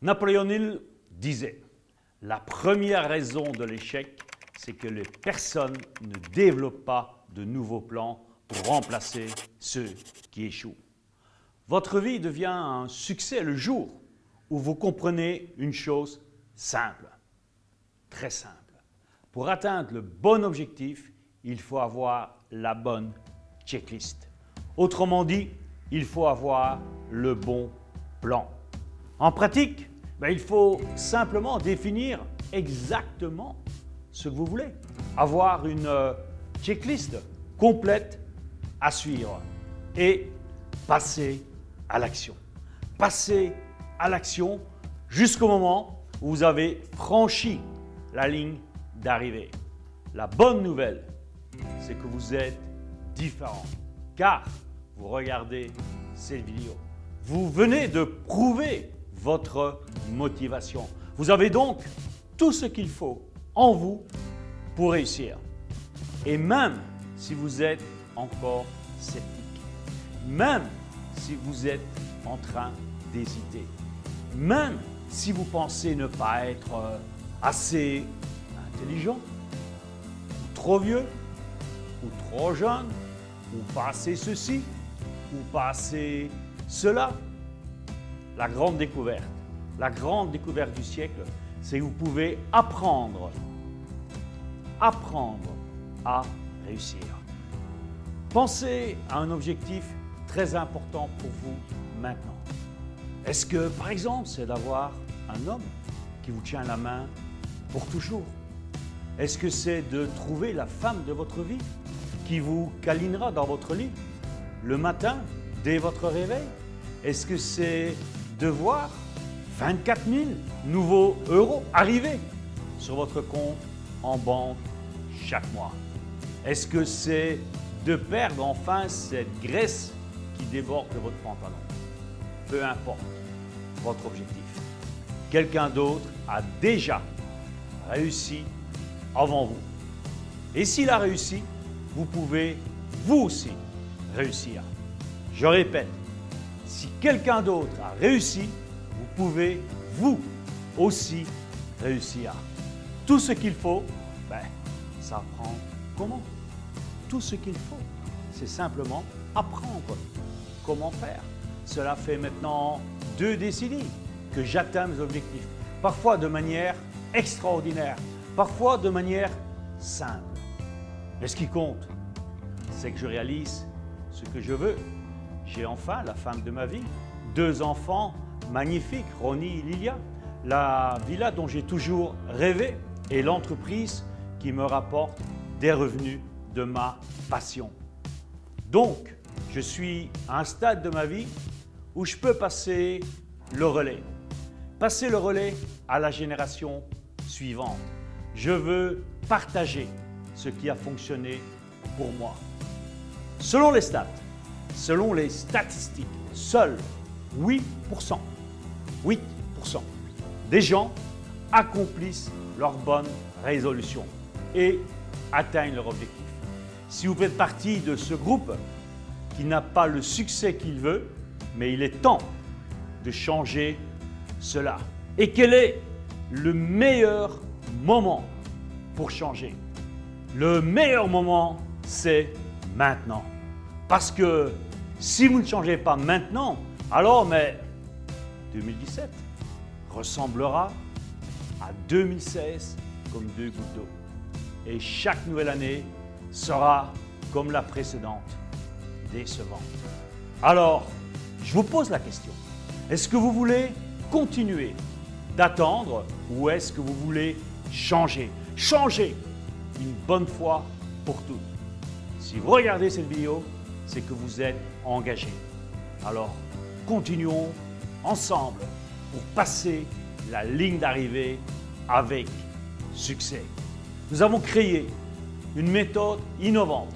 Napoléon Hill disait « La première raison de l'échec, c'est que les personnes ne développent pas de nouveaux plans pour remplacer ceux qui échouent. » Votre vie devient un succès le jour où vous comprenez une chose simple, très simple. Pour atteindre le bon objectif, il faut avoir la bonne checklist. Autrement dit, il faut avoir le bon plan. En pratique, il faut simplement définir exactement ce que vous voulez. Avoir une checklist complète à suivre et passer à l'action. Passer à l'action jusqu'au moment où vous avez franchi la ligne d'arrivée. La bonne nouvelle, c'est que vous êtes différent, car vous regardez cette vidéo. Vous venez de prouver votre motivation. Vous avez donc tout ce qu'il faut en vous pour réussir. Et même si vous êtes encore sceptique, même si vous êtes en train d'hésiter, même si vous pensez ne pas être assez intelligent, ou trop vieux, ou trop jeune, ou pas assez ceci, ou pas assez cela, la grande découverte du siècle, c'est que vous pouvez apprendre à réussir. Pensez à un objectif très important pour vous maintenant. Est-ce que, par exemple, c'est d'avoir un homme qui vous tient la main pour toujours? Est-ce que c'est de trouver la femme de votre vie qui vous câlinera dans votre lit le matin dès votre réveil? Est-ce que c'est de voir 24 000 nouveaux euros arriver sur votre compte en banque chaque mois? Est-ce que c'est de perdre enfin cette graisse qui déborde de votre pantalon? Peu importe votre objectif. Quelqu'un d'autre a déjà réussi avant vous. Et s'il a réussi, vous pouvez vous aussi réussir. Je répète, si quelqu'un d'autre a réussi, vous pouvez vous aussi réussir. Tout ce qu'il faut, ça prend comment? Tout ce qu'il faut, c'est simplement apprendre comment faire. Cela fait maintenant 2 décennies que j'atteins mes objectifs, parfois de manière extraordinaire, parfois de manière simple. Mais ce qui compte, c'est que je réalise ce que je veux. J'ai enfin la femme de ma vie, 2 enfants magnifiques, Ronnie et Lilia, la villa dont j'ai toujours rêvé et l'entreprise qui me rapporte des revenus de ma passion. Donc, je suis à un stade de ma vie où je peux passer le relais. Passer le relais à la génération suivante. Je veux partager ce qui a fonctionné pour moi. Selon les stats, selon les statistiques, seuls 8% des gens accomplissent leurs bonnes résolutions et atteignent leur objectif. Si vous faites partie de ce groupe qui n'a pas le succès qu'il veut, mais il est temps de changer cela. Et quel est le meilleur moment pour changer? Le meilleur moment, c'est maintenant. Parce que si vous ne changez pas maintenant, alors 2017 ressemblera à 2016 comme 2 gouttes d'eau. Et chaque nouvelle année sera comme la précédente, décevante. Alors, je vous pose la question, est-ce que vous voulez continuer d'attendre ou est-ce que vous voulez changer? Changer une bonne fois pour toutes. Si vous regardez cette vidéo, c'est que vous êtes engagé. Alors, continuons ensemble pour passer la ligne d'arrivée avec succès. Nous avons créé une méthode innovante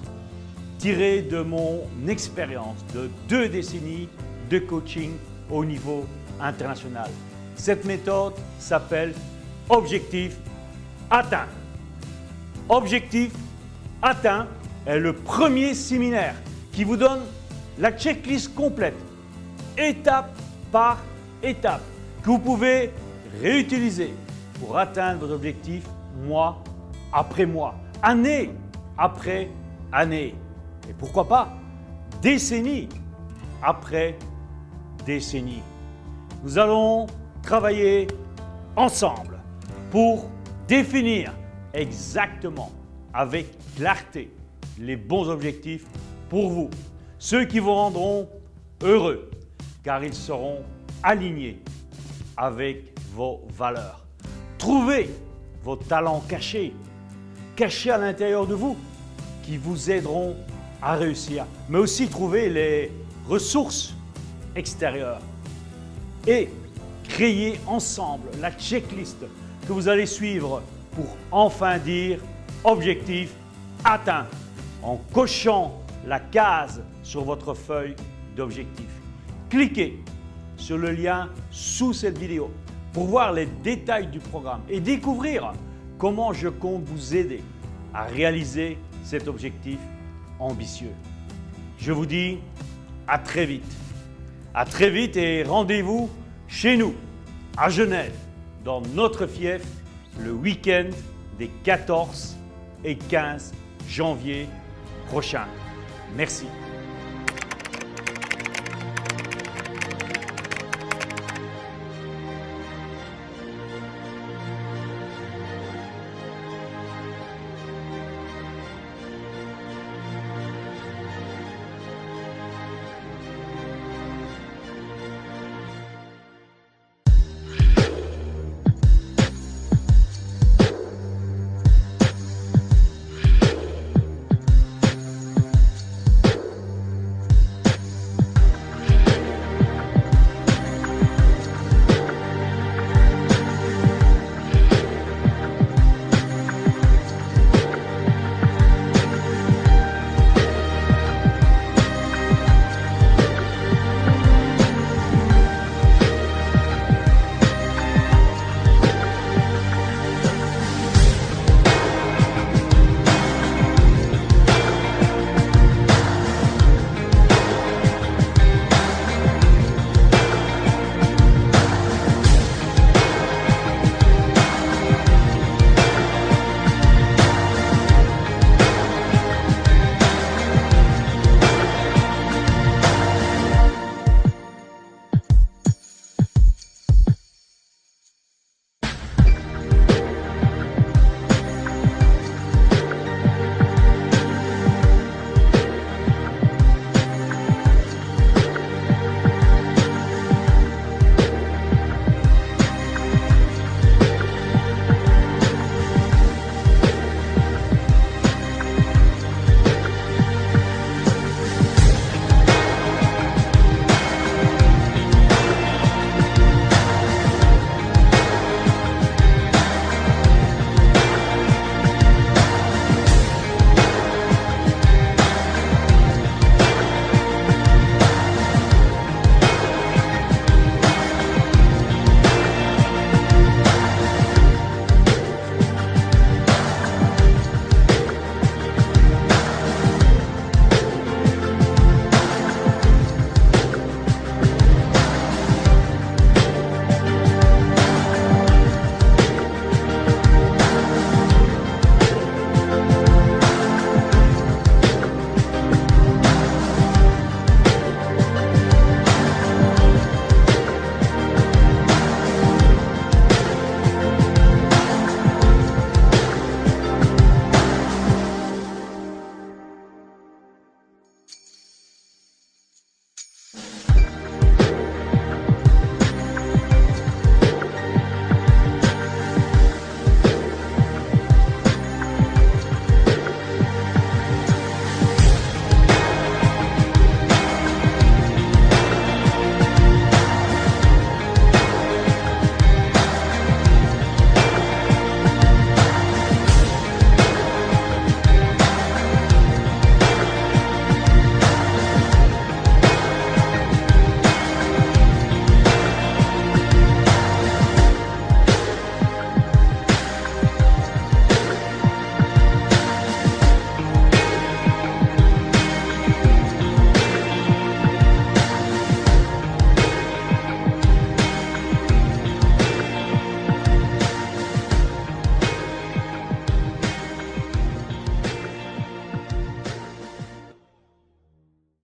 tirée de mon expérience de 2 décennies de coaching au niveau international. Cette méthode s'appelle Objectif atteint. Objectif atteint est le premier séminaire qui vous donne la checklist complète, étape par étape. que vous pouvez réutiliser pour atteindre vos objectifs mois après mois, année après année, et pourquoi pas décennie après décennie. Nous allons travailler ensemble pour définir exactement, avec clarté, les bons objectifs pour vous, ceux qui vous rendront heureux, car ils seront alignés avec vos valeurs. Trouvez vos talents cachés à l'intérieur de vous, qui vous aideront à réussir, mais aussi trouver les ressources extérieures et créer ensemble la checklist que vous allez suivre pour enfin dire objectif atteint en cochant la case sur votre feuille d'objectifs. Cliquez sur le lien sous cette vidéo pour voir les détails du programme et découvrir comment je compte vous aider à réaliser cet objectif ambitieux. Je vous dis à très vite. À très vite et rendez-vous chez nous, à Genève, dans notre fief, le week-end des 14 et 15 janvier prochains. Merci.